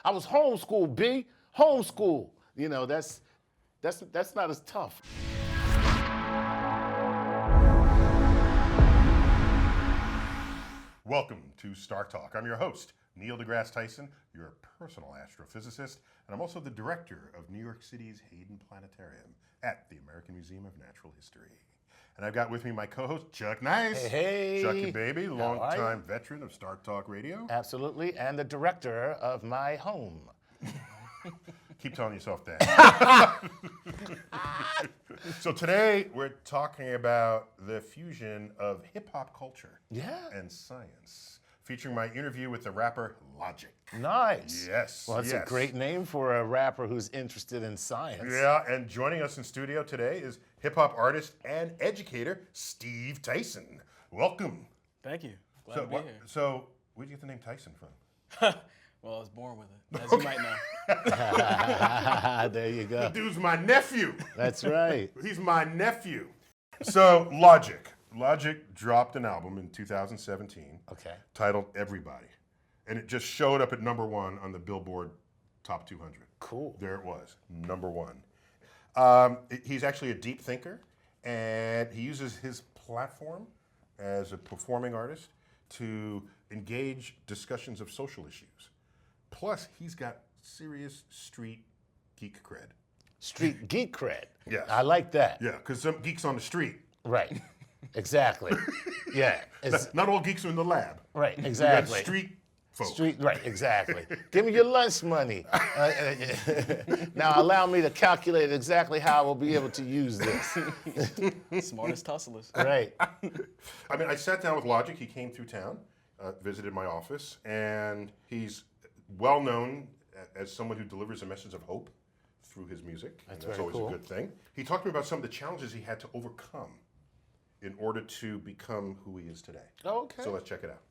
I was homeschooled, B. Homeschool. You know, that's not as tough. Welcome to StarTalk. I'm your host, Neil deGrasse Tyson, your personal astrophysicist, and I'm also the director of New York City's Hayden Planetarium at the American Museum of Natural History. And I've got with me my co-host, Chuck Nice. Hey. Chucky Baby, longtime veteran of StarTalk Radio. Absolutely, and the director of my home. Keep telling yourself that. So today we're talking about the fusion of hip-hop culture and science, featuring my interview with the rapper Logic. Nice. Yes. Well, it's a great name for a rapper who's interested in science. Yeah, and joining us in studio today is hip-hop artist and educator Steve Tyson. Welcome. Thank you. Glad to be here. So, where'd you get the name Tyson from? Well, I was born with it, as you might know. There you go. The dude's my nephew. That's right. He's my nephew. So, Logic dropped an album in 2017 titled Everybody. And it just showed up at number 1 on the Billboard Top 200. Cool. There it was, number 1. He's actually a deep thinker, and he uses his platform as a performing artist to engage discussions of social issues. Plus, he's got serious street geek cred. Street geek cred. Yes. I like that. Yeah, because some geeks on the street. Right. Exactly. Yeah. Not all geeks are in the lab. Right, We exactly. got street folks. Right, exactly. Give me your lunch money. Now allow me to calculate exactly how I will be able to use this. Smartest hustlers. Right. I mean, I sat down with Logic. He came through town, visited my office, and he's well known as someone who delivers a message of hope through his music. That's always a good thing. He talked to me about some of the challenges he had to overcome in order to become who he is today. Okay. So let's check it out.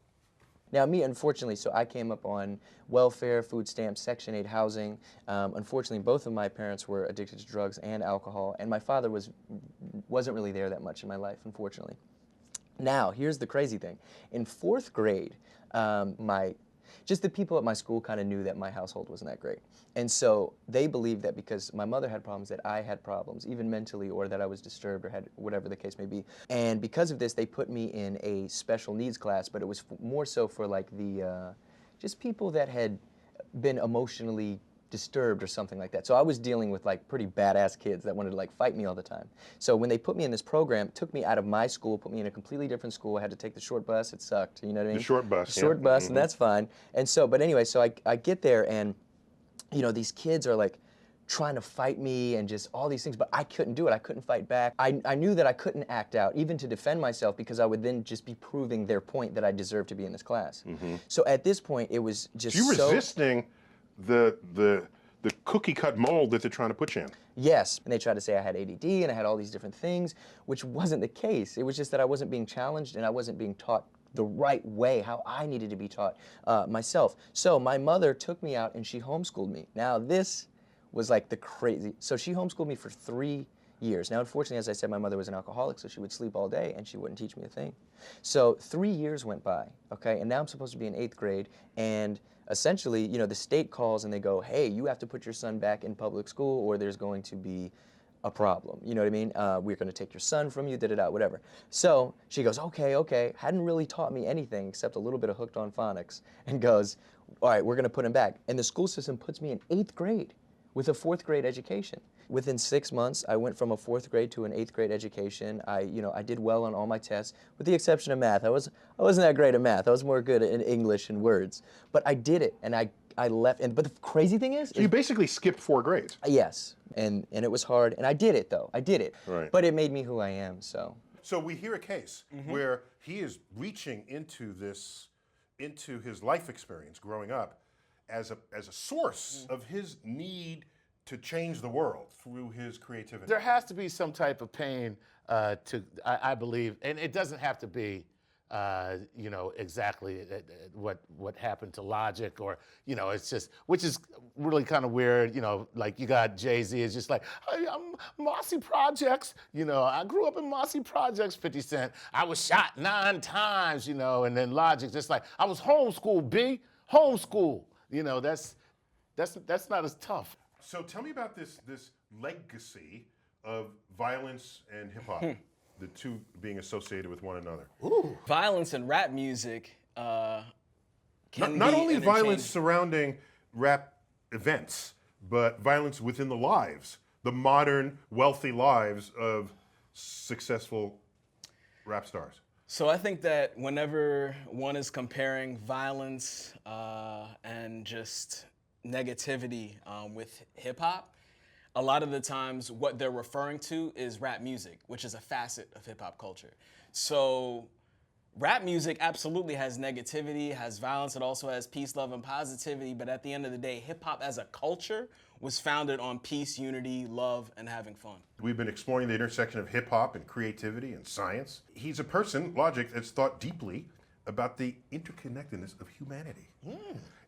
Now, me, unfortunately, so I came up on welfare, food stamps, Section 8 housing. Unfortunately, both of my parents were addicted to drugs and alcohol, and my father wasn't really there that much in my life, unfortunately. Now, here's the crazy thing. In 4th grade, just the people at my school kind of knew that my household wasn't that great. And so they believed that because my mother had problems, that I had problems, even mentally, or that I was disturbed or had whatever the case may be. And because of this, they put me in a special needs class, but it was more so for like the, just people that had been emotionally disturbed or something like that. So I was dealing with like pretty badass kids that wanted to like fight me all the time. So when they put me in this program, took me out of my school, put me in a completely different school. I had to take the short bus. It sucked. You know what I mean? The short bus. Short bus, and that's fine. And so, but anyway, so I get there, and you know, these kids are like trying to fight me and just all these things, but I couldn't do it. I couldn't fight back. I knew that I couldn't act out, even to defend myself, because I would then just be proving their point that I deserved to be in this class. So at this point, it was just You're resisting the cookie cut mold that they're trying to put you in. Yes, and they tried to say I had ADD and I had all these different things, which wasn't the case. It was just that I wasn't being challenged and I wasn't being taught the right way, how I needed to be taught myself. So my mother took me out and she homeschooled me. Now this was like the crazy, so she homeschooled me for 3 years. Now unfortunately, as I said, my mother was an alcoholic, so she would sleep all day and she wouldn't teach me a thing. So 3 years went by, okay, and now I'm supposed to be in 8th grade, and essentially, you know, the state calls and they go, hey, you have to put your son back in public school or there's going to be a problem. You know what I mean? We're going to take your son from you, da-da-da, whatever. So she goes, okay. Hadn't really taught me anything except a little bit of hooked on phonics, and goes, all right, we're going to put him back. And the school system puts me in 8th grade with a 4th grade education. Within 6 months, I went from a 4th grade to an 8th grade education. I did well on all my tests, with the exception of math. I wasn't that great at math. I was more good in English and words. But I did it, and I left. But the crazy thing is, You basically skipped 4 grades. yes, and it was hard, and I did it though. I did it. Right. But it made me who I am. So. So we hear a case where he is reaching into his life experience growing up as a source of his need to change the world through his creativity. There has to be some type of pain I believe, and it doesn't have to be exactly what happened to Logic, or it's just, which is really kind of weird. Like you got Jay-Z is just like, hey, I'm Mossy Projects. I grew up in Mossy Projects. 50 Cent, I was shot 9 times. And then Logic just like, I was homeschooled, B, homeschool. that's not as tough. So tell me about this legacy of violence and hip hop, the two being associated with one another. Ooh. Violence and rap music can Not be only interchanged. violence surrounding rap events, but violence within the lives, the modern, wealthy lives of successful rap stars. So I think that whenever one is comparing violence and just negativity with hip hop, a lot of the times what they're referring to is rap music, which is a facet of hip hop culture. So rap music absolutely has negativity, has violence, it also has peace, love, and positivity, but at the end of the day, hip hop as a culture was founded on peace, unity, love, and having fun. We've been exploring the intersection of hip hop and creativity and science. He's a person, Logic, that's thought deeply about the interconnectedness of humanity.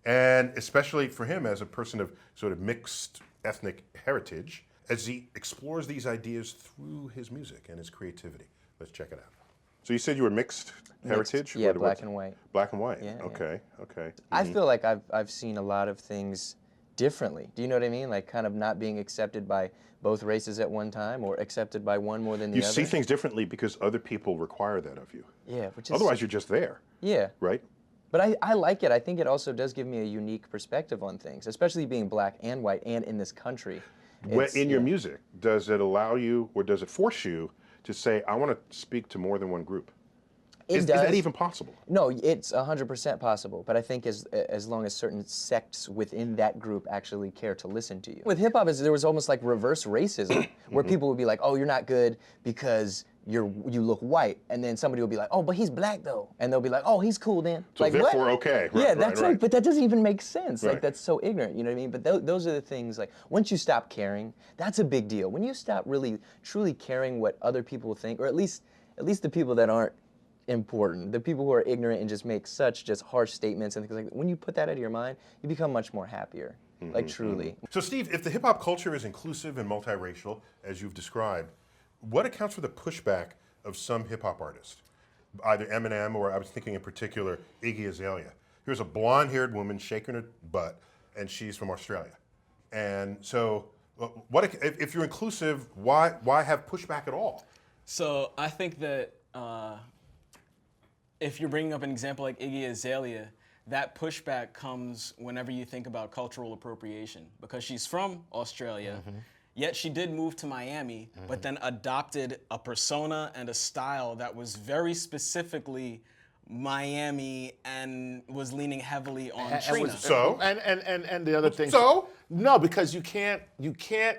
And especially for him as a person of sort of mixed ethnic heritage, as he explores these ideas through his music and his creativity. Let's check it out. So you said you were mixed heritage? Yeah, What- black and white. Black and white. Yeah, yeah. Okay. Okay. I feel like I've seen a lot of things differently. Do you know what I mean? Like kind of not being accepted by both races at one time, or accepted by one more than the You other. see things differently because other people require that of you. Yeah, which is Otherwise, you're just there, yeah. right? But I like it. I think it also does give me a unique perspective on things, especially being black and white and in this country. It's- In your yeah. music, does it allow you, or does it force you to say, I want to speak to more than one group? It Is does. that even possible? No, it's 100% possible, but I think as long as certain sects within that group actually care to listen to you. With hip hop, there was almost like reverse racism, where people would be like, "Oh, you're not good because you look white," and then somebody will be like, "Oh, but he's black though," and they'll be like, "Oh, he's cool then." So like therefore, what? okay. Yeah, Right, that's right. like, but that doesn't even make sense. Right. Like that's so ignorant, you know what I mean? But those are the things. Like once you stop caring, that's a big deal. When you stop really truly caring what other people think, or at least the people that aren't important, the people who are ignorant and just make such just harsh statements and things like that, when you put that out of your mind, you become much more happier. Like truly. So, Steve, if the hip hop culture is inclusive and multiracial, as you've described, what accounts for the pushback of some hip hop artists? Either Eminem, or I was thinking in particular Iggy Azalea. Here's a blonde-haired woman shaking her butt, and she's from Australia. And so, if you're inclusive, why have pushback at all? So I think that if you're bringing up an example like Iggy Azalea, that pushback comes whenever you think about cultural appropriation, because she's from Australia, yet she did move to Miami, but then adopted a persona and a style that was very specifically Miami and was leaning heavily on Trina. So? And the other thing. So? No, because you can't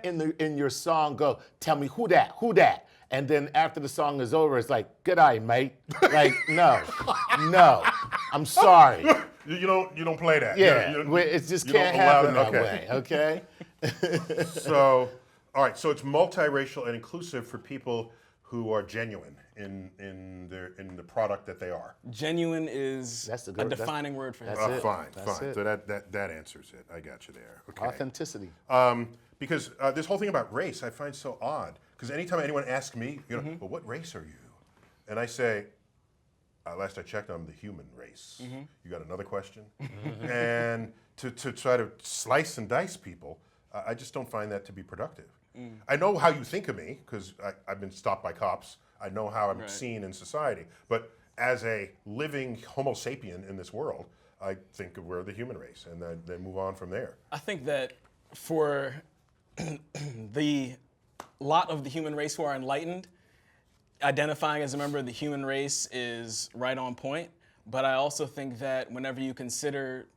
in your song go, tell me who that. And then after the song is over, it's like, good eye, mate. Like, no, I'm sorry. You don't play that. Yeah, You it just you can't don't allow happen that that, way, okay? So, all right. So it's multiracial and inclusive for people who are genuine in the product that they are. Genuine is That's a a good- defining word for him. That's it. Fine. it. So that answers it. I got you there. Okay. Authenticity. Because this whole thing about race, I find so odd. Because anytime anyone asks me, well, what race are you? And I say, last I checked, I'm the human race. You got another question? And to try to slice and dice people, I just don't find that to be productive. I know how you think of me, because I've been stopped by cops. I know how I'm seen in society. But as a living Homo sapien in this world, I think we're the human race, and then move on from there. I think that for the lot of the human race who are enlightened, identifying as a member of the human race is right on point. But I also think that whenever you consider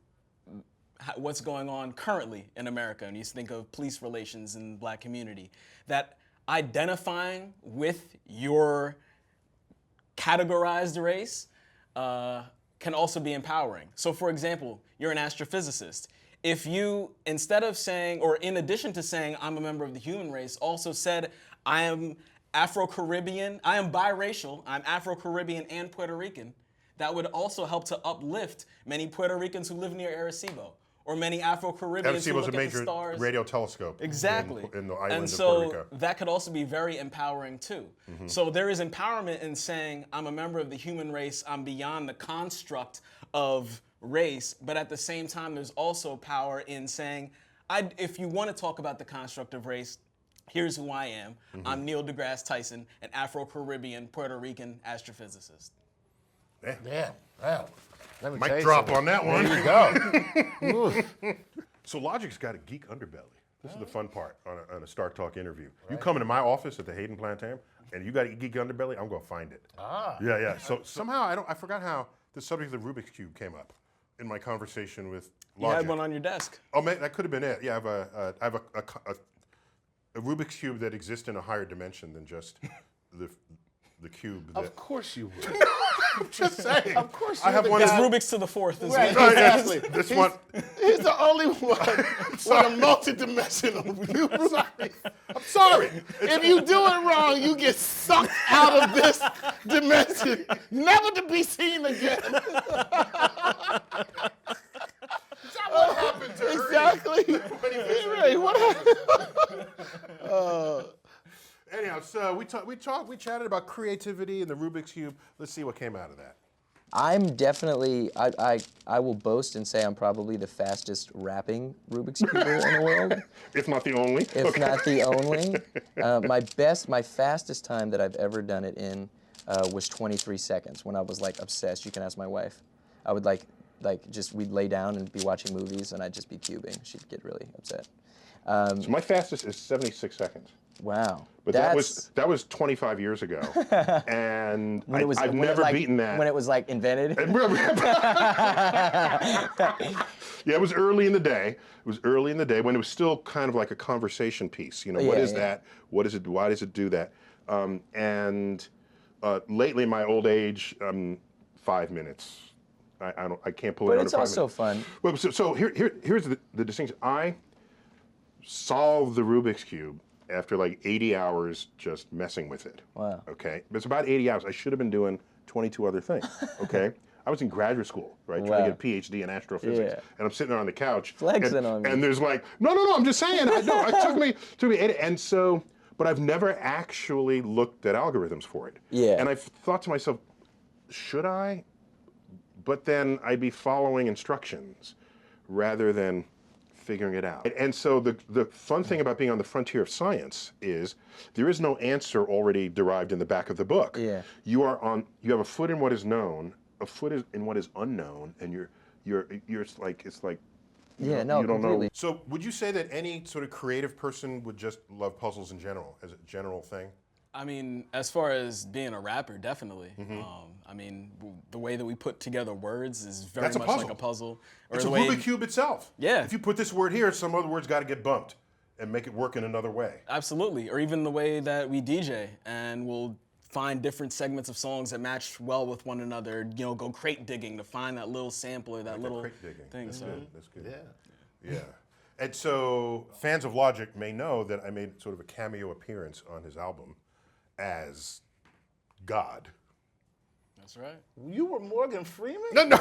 what's going on currently in America, and you think of police relations in the black community, that identifying with your categorized race can also be empowering. So for example, you're an astrophysicist. If you, instead of saying, or in addition to saying, I'm a member of the human race, also said, I am Afro-Caribbean, I am biracial, I'm Afro-Caribbean and Puerto Rican, that would also help to uplift many Puerto Ricans who live near Arecibo, or many Afro-Caribbeans who Arecibo is look a at the major stars. radio telescope Exactly. in the island and of so Puerto Rico. that could also be very empowering too. So there is empowerment in saying, I'm a member of the human race, I'm beyond the construct of race, but at the same time, there's also power in saying, if you want to talk about the construct of race, here's who I am. I'm Neil deGrasse Tyson, an Afro-Caribbean, Puerto Rican astrophysicist. Yeah. Wow. Let me tell Mic you drop something. on that one. There you go. So Logic's got a geek underbelly. This is the fun part on a StarTalk interview. You come into my office at the Hayden Planetarium, and you got a geek underbelly, I'm gonna find it. Yeah. So somehow I forgot how the subject of the Rubik's Cube came up in my conversation with You Logic. had one on your desk. Oh, man, that could have been it. Yeah, I have a Rubik's Cube that exists in a higher dimension than just the cube. Of course you would. I'm just saying. Of course I you're have the one. It's guy- Rubik's to the fourth. Is Right, what- exactly. This one. He's the only one with a multi-dimensional cube. I'm sorry. If you do it wrong, you get sucked out of this dimension, never to be seen again. What happened to her? Exactly. Right, what happened? Anyhow, so we chatted about creativity and the Rubik's Cube. Let's see what came out of that. I'm definitely, I will boast and say I'm probably the fastest rapping Rubik's Cuber in the world, If not the only. if not the only. My fastest time that I've ever done it in was 23 seconds when I was like obsessed. You can ask my wife. I would we'd lay down and be watching movies and I'd just be cubing. She'd get really upset. So my fastest is 76 seconds. Wow. But that was 25 years ago, and I've never beaten that. When it was like invented. Yeah, it was early in the day. It was early in the day when it was still kind of like a conversation piece. You know, what is that? What is it? Why does it do that? And lately, in my old age, 5 minutes. I can't pull it But under it's 5 also minutes. fun. Well, so here's the distinction. I solved the Rubik's Cube after like 80 hours just messing with it. Wow. Okay? It's about 80 hours. I should have been doing 22 other things. Okay? I was in graduate school, right? Trying to get a PhD in astrophysics. Yeah. And I'm sitting there on the couch. Flexing on me. And there's like, no, I'm just saying. It took me 80. And so, but I've never actually looked at algorithms for it. Yeah. And I've thought to myself, should I? But then I'd be following instructions rather than figuring it out. And so the fun thing about being on the frontier of science is there is no answer already derived in the back of the book. Yeah. You have a foot in what is known, a foot in what is unknown, and it's like you Yeah, don't- no, you don't completely. know. So would you say that any sort of creative person would just love puzzles in general, as a general thing? I mean, as far as being a rapper, definitely. I mean, the way that we put together words is very That's a much puzzle. like a puzzle. Or It's a the way, Rubik's Cube itself. Yeah. If you put this word here, some other word's got to get bumped and make it work in another way. Absolutely. Or even the way that we DJ and we'll find different segments of songs that match well with one another, you know, go crate digging to find that little sampler, that little Crate digging. thing. That's So good. That's good. Yeah. Yeah. And so fans of Logic may know that I made sort of a cameo appearance on his album as God. that's right. You were Morgan Freeman? No.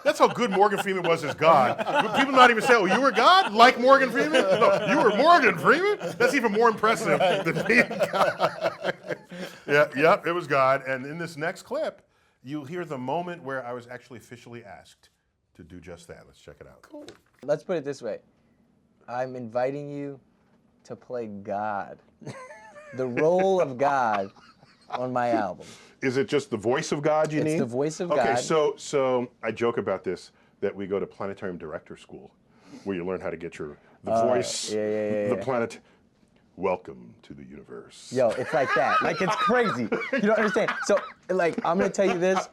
That's how good Morgan Freeman was as God. People not even say, "Oh, you were God, like Morgan Freeman." No, you were Morgan Freeman. That's even more impressive than being God. Yeah, it was God. And in this next clip, you'll hear the moment where I was actually officially asked to do just that. Let's check it out. Cool. Let's put it this way. I'm inviting you to play God. The role of God on my album. Is it just the voice of God you need? It's the voice of Okay, God. so I joke about this, that we go to planetarium director school, where you learn how to get the voice, the planet. Welcome to the universe. Yo, it's like that. Like, it's crazy. You don't understand. So, like, I'm going to tell you this.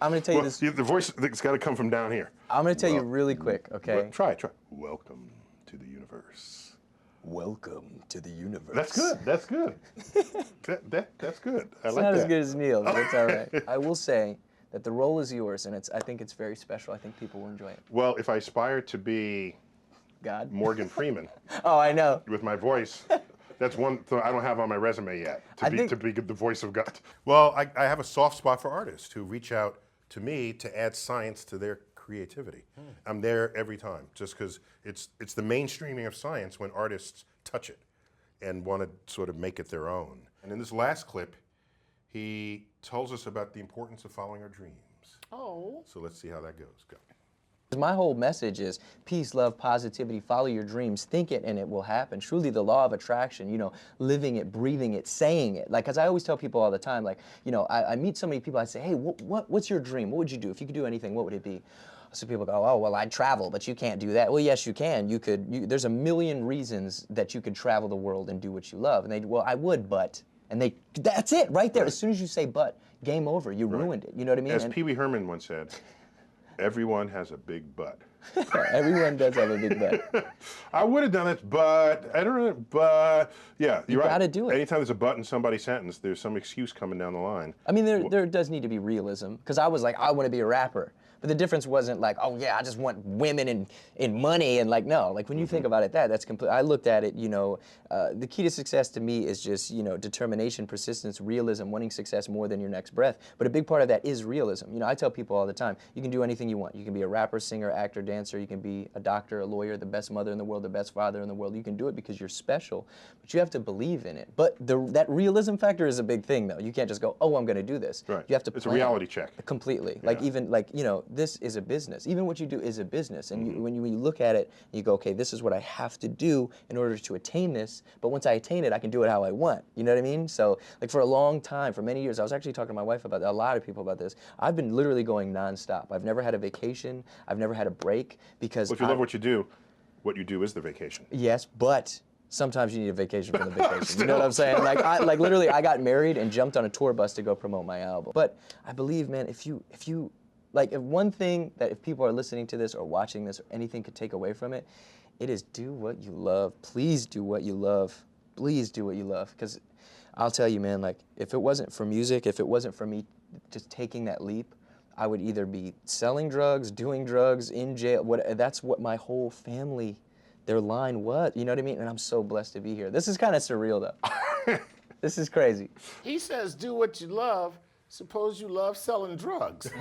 The voice, it's got to come from down here. I'm going to tell you really quick, okay? Well, try. Welcome to the universe. Welcome to the universe. That's good. That's good. That's good. I It's like not that. as good as Neil, but it's all right. I will say that the role is yours, and I think it's very special. I think people will enjoy it. Well, if I aspire to be God? Morgan Freeman Oh, I know. with my voice, that's one thing I don't have on my resume yet, I think- to be the voice of God. Well, I have a soft spot for artists who reach out to me to add science to their creativity. I'm there every time, just because it's the mainstreaming of science when artists touch it and want to sort of make it their own. And in this last clip, he tells us about the importance of following our dreams. Oh. So let's see how that goes. Go. My whole message is peace, love, positivity, follow your dreams, think it and it will happen. Truly the law of attraction, you know, living it, breathing it, saying it. Like, because I always tell people all the time, like, you know, I meet so many people, I say, hey, what's your dream? What would you do? If you could do anything, what would it be? So people go, oh, well, I'd travel, but you can't do that. Well, yes, you can. There's a million reasons that you could travel the world and do what you love. And they, well, I would, but. And that's it right there. Right. As soon as you say but, game over. You ruined it. You know what I mean? As Pee Wee Herman once said, everyone has a big butt. Everyone does have a big butt. I would have done it, but I don't know, but yeah, you're right. You gotta do it. Anytime there's a but in somebody's sentence, there's some excuse coming down the line. I mean, there does need to be realism, because I was like, I want to be a rapper. But the difference wasn't like, oh yeah, I just want women and money, and like, no, like when you think about it, that's complete. I looked at it, you know, the key to success to me is just, you know, determination, persistence, realism, wanting success more than your next breath. But a big part of that is realism. You know, I tell people all the time, you can do anything you want. You can be a rapper, singer, actor, dancer. You can be a doctor, a lawyer, the best mother in the world, the best father in the world. You can do it because you're special, but you have to believe in it. But that realism factor is a big thing, though. You can't just go, oh, I'm going to do this. Right. You have to It's a plan. reality check. Completely. Yeah. Like even like, you know, this is a business. Even what you do is a business. And when you look at it, you go, okay, this is what I have to do in order to attain this. But once I attain it, I can do it how I want. You know what I mean? So like for a long time, for many years, I was actually talking to my wife about that, a lot of people about this. I've been literally going nonstop. I've never had a vacation. I've never had a break because Well, if you love what you do is the vacation. Yes, but sometimes you need a vacation from the vacation. You know what I'm saying? Like literally, I got married and jumped on a tour bus to go promote my album. But I believe, man, if one thing that if people are listening to this or watching this or anything could take away from it, it is do what you love. Please do what you love. Please do what you love. Because I'll tell you, man, like if it wasn't for music, if it wasn't for me just taking that leap, I would either be selling drugs, doing drugs, in jail. That's what my whole family, their line was. You know what I mean? And I'm so blessed to be here. This is kind of surreal, though. This is crazy. He says, do what you love. Suppose you love selling drugs. Okay,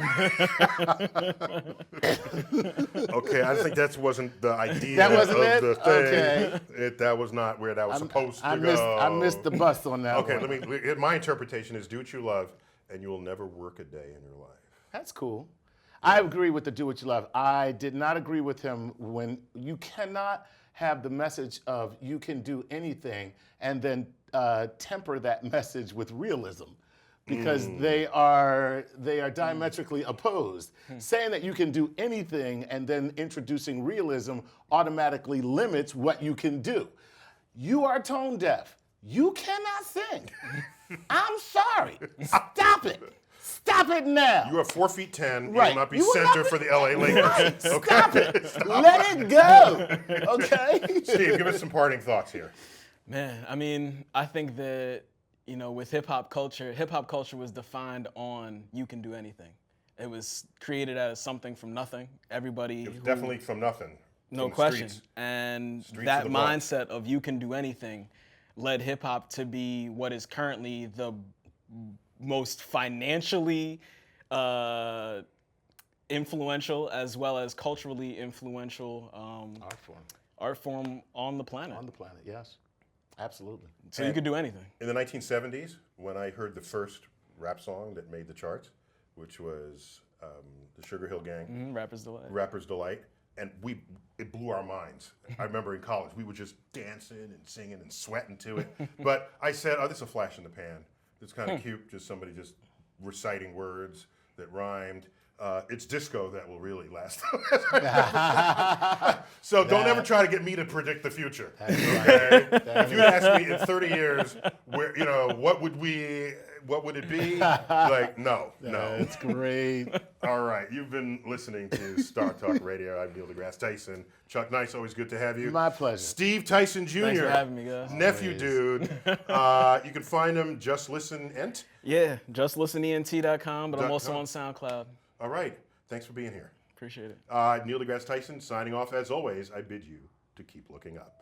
I think that wasn't the idea That wasn't of it? the thing. Okay. That was not where that was supposed to go. I missed the bus on that one. Okay, my interpretation is do what you love, and you will never work a day in your life. That's cool. I agree with the do what you love. I did not agree with him when you cannot have the message of you can do anything and then temper that message with realism. Because they are diametrically opposed. Saying that you can do anything and then introducing realism automatically limits what you can do. You are tone deaf. You cannot sing. I'm sorry. Stop it. Stop it now. You are 4'10". Right. You will not be You will center not be- for the LA Lakers. Right. Okay? Stop it. Let it go. Okay? Steve, give us some parting thoughts here. Man, I mean, I think that, you know, with hip hop culture was defined on you can do anything. It was created as something from nothing. Everybody It was definitely from nothing. no from the question. streets. And Streets that of the block. mindset of you can do anything led hip hop to be what is currently the most financially influential as well as culturally influential art form on the planet. On the planet, yes. Absolutely. So you could do anything. In the 1970s, when I heard the first rap song that made the charts, which was the Sugar Hill Gang, Rapper's Delight. Rapper's Delight, and it blew our minds. I remember in college, we were just dancing and singing and sweating to it. But I said, oh, this is a flash in the pan. It's kind of cute, just somebody just reciting words that rhymed. It's disco that will really last. So don't ever try to get me to predict the future. Okay? If you ask me in 30 years, where what would it be? Like, no. It's great. All right, you've been listening to StarTalk Radio. I'm Neil deGrasse Tyson. Chuck Nice, always good to have you. My pleasure. Steve Tyson Jr. Thanks for having me, guys. Nephew dude. You can find him Just Listen Ent. Yeah, justlistenent.com, but I'm also .com. on SoundCloud. All right, thanks for being here. Appreciate it. Neil deGrasse Tyson signing off. As always, I bid you to keep looking up.